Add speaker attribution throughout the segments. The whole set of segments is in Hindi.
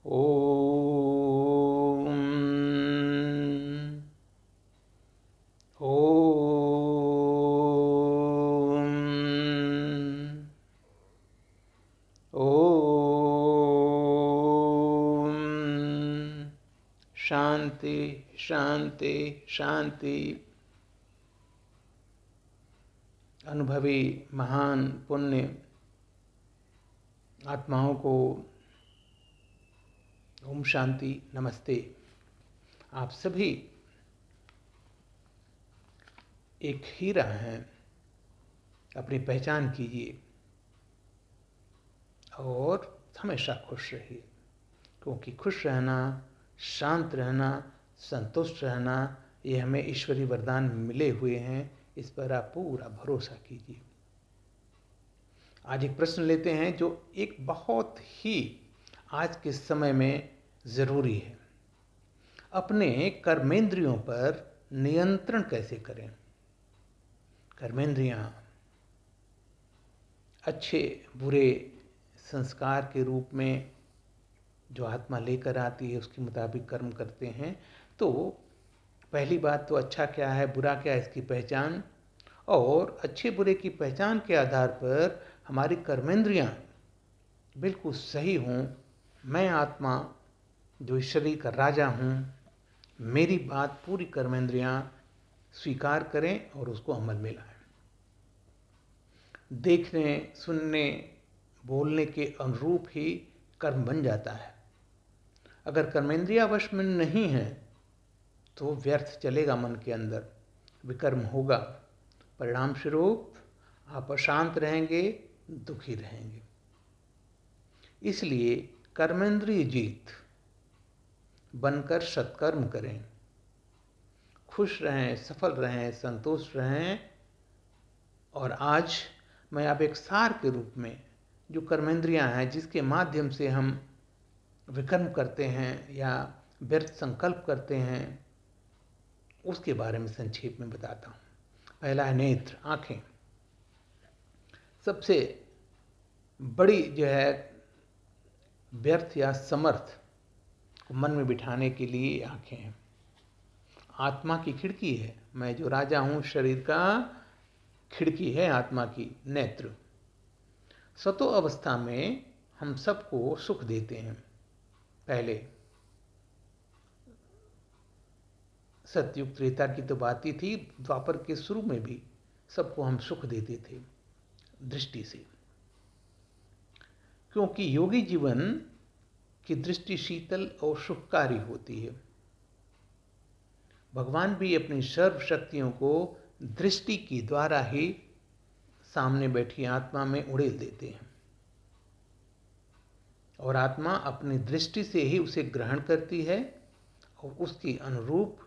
Speaker 1: ओम ओम ओम। शांति शांति शांति। अनुभवी महान पुण्य आत्माओं को ओम शांति, नमस्ते। आप सभी एक हीरा हैं, अपनी पहचान कीजिए और हमेशा खुश रहिए, क्योंकि खुश रहना, शांत रहना, संतुष्ट रहना, ये हमें ईश्वरीय वरदान मिले हुए हैं। इस पर आप पूरा भरोसा कीजिए। आज एक प्रश्न लेते हैं जो एक बहुत ही आज के समय में ज़रूरी है। अपने कर्मेंद्रियों पर नियंत्रण कैसे करें? कर्मेंद्रियां अच्छे बुरे संस्कार के रूप में जो आत्मा लेकर आती है उसके मुताबिक कर्म करते हैं। तो पहली बात तो अच्छा क्या है, बुरा क्या है, इसकी पहचान, और अच्छे बुरे की पहचान के आधार पर हमारी कर्मेंद्रियां बिल्कुल सही हों। मैं आत्मा जो इस शरीर का राजा हूँ, मेरी बात पूरी कर्मेंद्रियां स्वीकार करें और उसको अमल में लाएं। देखने, सुनने, बोलने के अनुरूप ही कर्म बन जाता है। अगर कर्मेंद्रिया वश में नहीं है तो व्यर्थ चलेगा, मन के अंदर विकर्म होगा। परिणाम स्वरूप आप अशांत रहेंगे, दुखी रहेंगे। इसलिए कर्मेंद्रिय जीत बनकर सत्कर्म करें, खुश रहें, सफल रहें, संतुष्ट रहें। और आज मैं आप एक सार के रूप में जो कर्मेंद्रियां हैं, जिसके माध्यम से हम विकर्म करते हैं या व्यर्थ संकल्प करते हैं, उसके बारे में संक्षेप में बताता हूँ। पहला है नेत्र, आँखें। सबसे बड़ी जो है व्यर्थ या समर्थ को मन में बिठाने के लिए आँखें हैं। आत्मा की खिड़की है। मैं जो राजा हूँ, शरीर का खिड़की है आत्मा की नेत्र। सतो अवस्था में हम सबको सुख देते हैं। पहले सतयुग त्रेता की तो बात ही थी, द्वापर के शुरू में भी सबको हम सुख देते थे दृष्टि से, क्योंकि योगी जीवन की दृष्टि शीतल और सुखकारी होती है। भगवान भी अपनी सर्व शक्तियों को दृष्टि के द्वारा ही सामने बैठी आत्मा में उड़ेल देते हैं, और आत्मा अपनी दृष्टि से ही उसे ग्रहण करती है और उसके अनुरूप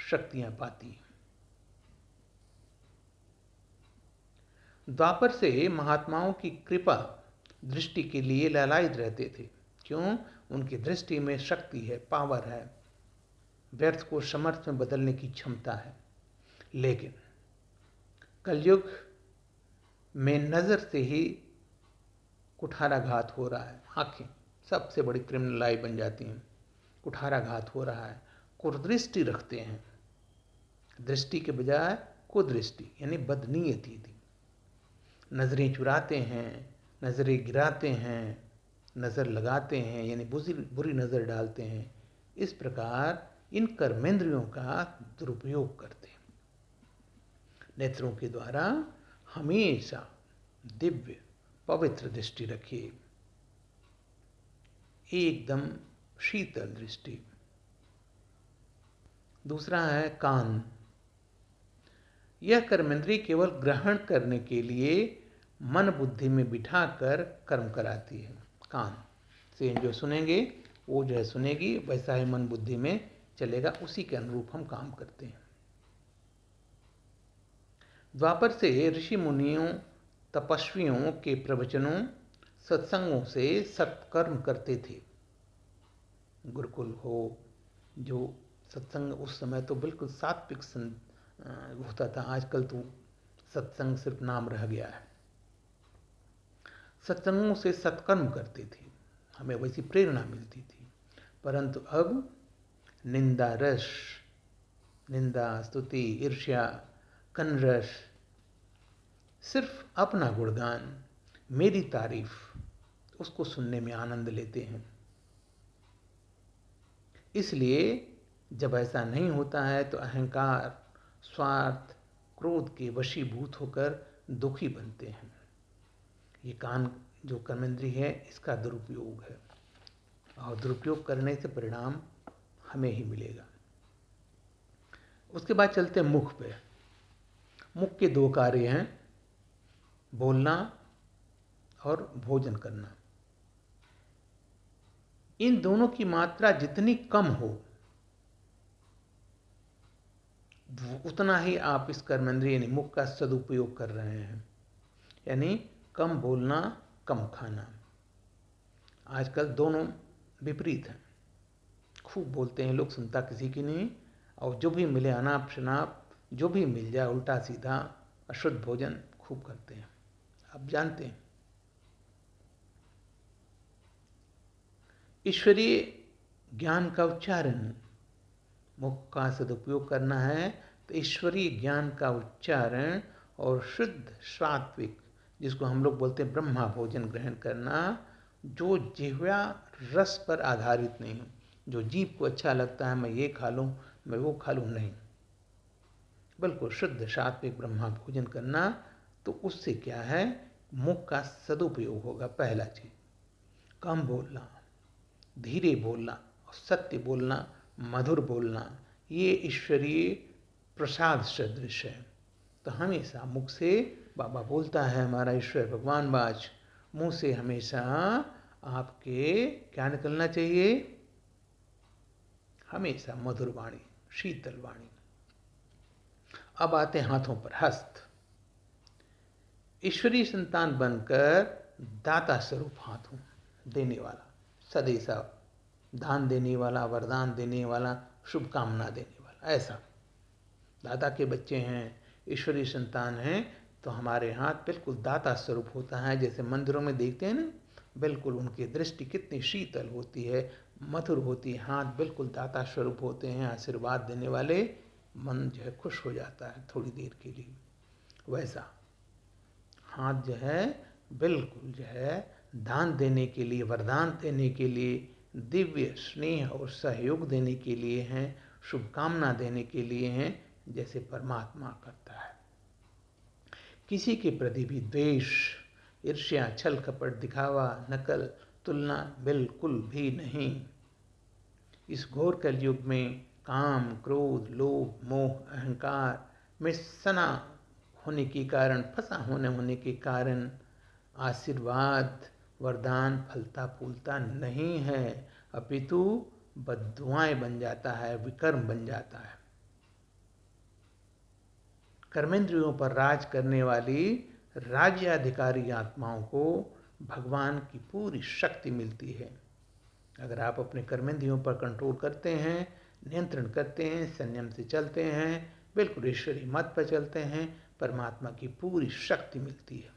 Speaker 1: शक्तियां पाती है। द्वापर से महात्माओं की कृपा दृष्टि के लिए लालायित रहते थे। क्यों? उनकी दृष्टि में शक्ति है, पावर है, व्यर्थ को समर्थ में बदलने की क्षमता है। लेकिन कलयुग में नज़र से ही कुठाराघात हो रहा है। आँखें सबसे बड़ी क्रिमिनल आई बन जाती हैं। कुठाराघात हो रहा है, कुदृष्टि रखते हैं। दृष्टि के बजाय कुदृष्टि यानी बदनीयती थी। नज़रें चुराते हैं, नज़रें गिराते हैं, नज़र लगाते हैं यानी बुरी नज़र डालते हैं। इस प्रकार इन कर्मेंद्रियों का दुरुपयोग करते हैं। नेत्रों के द्वारा हमेशा दिव्य पवित्र दृष्टि रखिए, एकदम शीतल दृष्टि। दूसरा है कान। यह कर्मेंद्रिय केवल ग्रहण करने के लिए मन बुद्धि में बिठाकर कर्म कराती है। कान से जो सुनेंगे वो जो है सुनेगी, वैसा ही मन बुद्धि में चलेगा, उसी के अनुरूप हम काम करते हैं। द्वापर से ऋषि मुनियों, तपस्वियों के प्रवचनों, सत्संगों से सत्कर्म करते थे। गुरुकुल हो, जो सत्संग उस समय तो बिल्कुल सात्विक होता था। आजकल तो सत्संग सिर्फ नाम रह गया है। सत्संगों से सत्कर्म करते थे, हमें वैसी प्रेरणा मिलती थी। परंतु अब निंदा रस, निंदा, स्तुति, ईर्ष्या, कनरस, सिर्फ अपना गुणगान, मेरी तारीफ, उसको सुनने में आनंद लेते हैं। इसलिए जब ऐसा नहीं होता है तो अहंकार, स्वार्थ, क्रोध के वशीभूत होकर दुखी बनते हैं। ये कान जो कर्मेंद्रिय है इसका दुरुपयोग है, और दुरुपयोग करने से परिणाम हमें ही मिलेगा। उसके बाद चलते हैं मुख पे। मुख के दो कार्य हैं, बोलना और भोजन करना। इन दोनों की मात्रा जितनी कम हो उतना ही आप इस कर्मेंद्रिय यानी मुख का सदुपयोग कर रहे हैं। यानी कम बोलना, कम खाना। आजकल दोनों विपरीत हैं। खूब बोलते हैं लोग, सुनता किसी की नहीं, और जो भी मिले अनाप शनाप, जो भी मिल जाए उल्टा सीधा अशुद्ध भोजन खूब करते हैं। आप जानते हैं ईश्वरीय ज्ञान का उच्चारण, मुख का सदुपयोग करना है तो ईश्वरीय ज्ञान का उच्चारण और शुद्ध सात्विक, जिसको हम लोग बोलते हैं ब्रह्मा भोजन ग्रहण करना, जो जिह्वा रस पर आधारित नहीं, जो जीभ को अच्छा लगता है मैं ये खा लूँ, मैं वो खा लूँ, नहीं, बिल्कुल शुद्ध सात्विक ब्रह्मा भोजन करना। तो उससे क्या है, मुख का सदुपयोग होगा। पहला चीज, कम बोलना, धीरे बोलना, सत्य बोलना, मधुर बोलना, ये ईश्वरीय प्रसाद सदृश है। तो हमेशा मुख से, बाबा बोलता है हमारा ईश्वर भगवान बाज, मुंह से हमेशा आपके क्या निकलना चाहिए, हमेशा मधुर वाणी, शीतल वाणी। अब आते हैं हाथों पर, हस्त। ईश्वरीय संतान बनकर दाता स्वरूप हाथ हूँ, देने वाला, सदैसा दान देने वाला, वरदान देने वाला, शुभकामना देने वाला। ऐसा दाता के बच्चे हैं, ईश्वरीय संतान हैं, तो हमारे हाथ बिल्कुल दाता स्वरूप होता है। जैसे मंदिरों में देखते हैं ना, बिल्कुल उनकी दृष्टि कितनी शीतल होती है, मधुर होती है, हाथ बिल्कुल दाता स्वरूप होते हैं, आशीर्वाद देने वाले। मन जो है खुश हो जाता है थोड़ी देर के लिए। वैसा हाथ जो है बिल्कुल जो है दान देने के लिए, वरदान देने के लिए, दिव्य स्नेह और सहयोग देने के लिए हैं, शुभकामना देने के लिए हैं, जैसे परमात्मा करता है। किसी के प्रति भी द्वेष, ईर्ष्या, छल कपट, दिखावा, नकल, तुलना बिल्कुल भी नहीं। इस घोर कलयुग में काम, क्रोध, लोभ, मोह, अहंकार में सना होने के कारण, फंसा होने के कारण आशीर्वाद, वरदान फलता फूलता नहीं है, अपितु बद्दुआएं बन जाता है, विकर्म बन जाता है। कर्मेंद्रियों पर राज करने वाली राज्याधिकारी आत्माओं को भगवान की पूरी शक्ति मिलती है। अगर आप अपने कर्मेंद्रियों पर कंट्रोल करते हैं, नियंत्रण करते हैं, संयम से चलते हैं, बिल्कुल ईश्वरीय मत पर चलते हैं, परमात्मा की पूरी शक्ति मिलती है।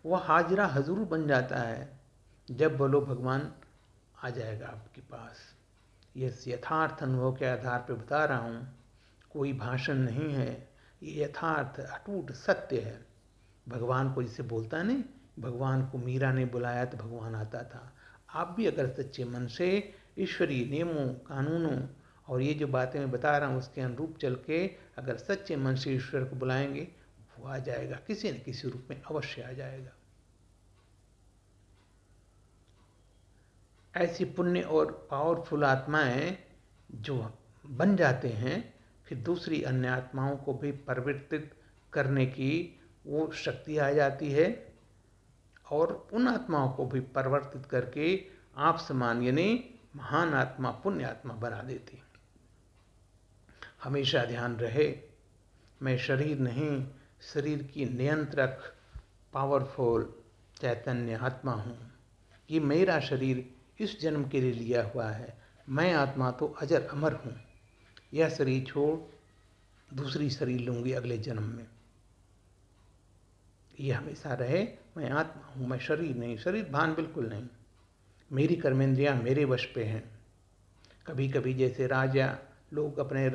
Speaker 1: वह हाजरा हजूर बन जाता है। जब बोलो भगवान आ जाएगा आपके पास। ये यथार्थ अनुभव के आधार पर बता रहा हूँ, कोई भाषण नहीं है, ये यथार्थ अटूट सत्य है। भगवान को जिसे बोलता है नहीं, भगवान को मीरा ने बुलाया तो भगवान आता था। आप भी अगर सच्चे मन से ईश्वरीय नियमों, कानूनों और ये जो बातें मैं बता रहा हूँ उसके अनुरूप चल के अगर सच्चे मन से ईश्वर को बुलाएंगे, वो आ जाएगा, किसी न किसी रूप में अवश्य आ जाएगा। ऐसी पुण्य और पावरफुल आत्माएं जो बन जाते हैं, फिर दूसरी अन्य आत्माओं को भी परिवर्तित करने की वो शक्ति आ जाती है, और उन आत्माओं को भी परिवर्तित करके आप समान यानी महान आत्मा, पुण्य आत्मा बना देती। हमेशा ध्यान रहे, मैं शरीर नहीं, शरीर की नियंत्रक पावरफुल चैतन्य आत्मा हूँ। ये मेरा शरीर इस जन्म के लिए लिया हुआ है, मैं आत्मा तो अजर अमर हूँ। यह शरीर छोड़ दूसरी शरीर लूँगी अगले जन्म में। ये हमेशा रहे, मैं आत्मा हूँ, मैं शरीर नहीं, शरीर भान बिल्कुल नहीं। मेरी कर्मेंद्रियाँ मेरे वश पे हैं। कभी कभी जैसे राजा लोग अपने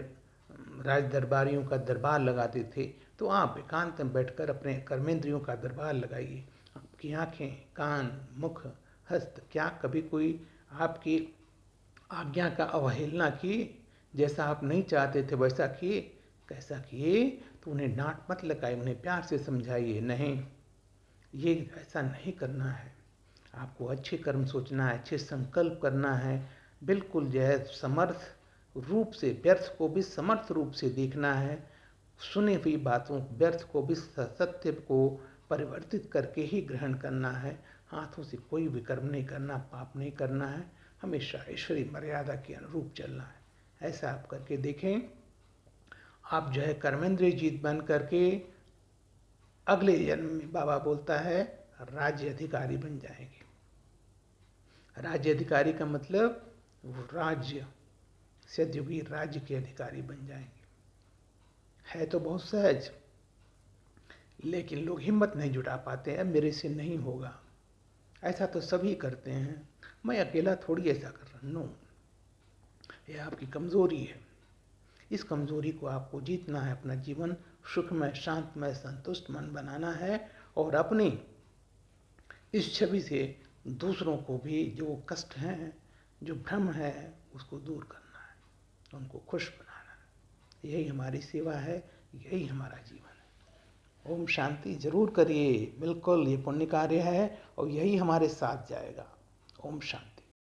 Speaker 1: राज दरबारियों का दरबार लगाते थे, तो आप एकांत में बैठकर अपने कर्मेंद्रियों का दरबार लगाइए। आपकी आँखें, कान, मुख, हस्त, क्या कभी कोई आपकी आज्ञा का अवहेलना किए? जैसा आप नहीं चाहते थे वैसा किए? कैसा किए? तो उन्हें डांट मत लगाइए, उन्हें प्यार से समझाइए, नहीं, ये ऐसा नहीं करना है। आपको अच्छे कर्म सोचना है, अच्छे संकल्प करना है, बिल्कुल जो है समर्थ रूप से, व्यर्थ को भी समर्थ रूप से देखना है, सुनी हुई बातों व्यर्थ को भी सत्य को परिवर्तित करके ही ग्रहण करना है। हाथों से कोई भी कर्म नहीं करना, पाप नहीं करना है, हमेशा ईश्वरीय मर्यादा के अनुरूप चलना है। ऐसा आप करके देखें, आप जो है कर्मेंद्रिय जीत बन करके अगले जन्म में बाबा बोलता है राज्य अधिकारी बन जाएंगे। राज्य अधिकारी का मतलब वो राज्य, सद्योगी राज्य के अधिकारी बन जाएंगे। है तो बहुत सहज, लेकिन लोग हिम्मत नहीं जुटा पाते हैं, मेरे से नहीं होगा। ऐसा तो सभी करते हैं, मैं अकेला थोड़ी ऐसा कर रहा हूँ। नो, यह आपकी कमज़ोरी है। इस कमज़ोरी को आपको जीतना है, अपना जीवन सुखमय, शांतमय, संतुष्ट मन बनाना है और अपनी इस छवि से दूसरों को भी जो कष्ट हैं, जो भ्रम है, उसको दूर करना है, उनको खुश बनाना है। यही हमारी सेवा है, यही हमारा जीवन है। ओम शांति जरूर करिए, बिल्कुल ये पुण्य कार्य है और यही हमारे साथ जाएगा। ओम शांति।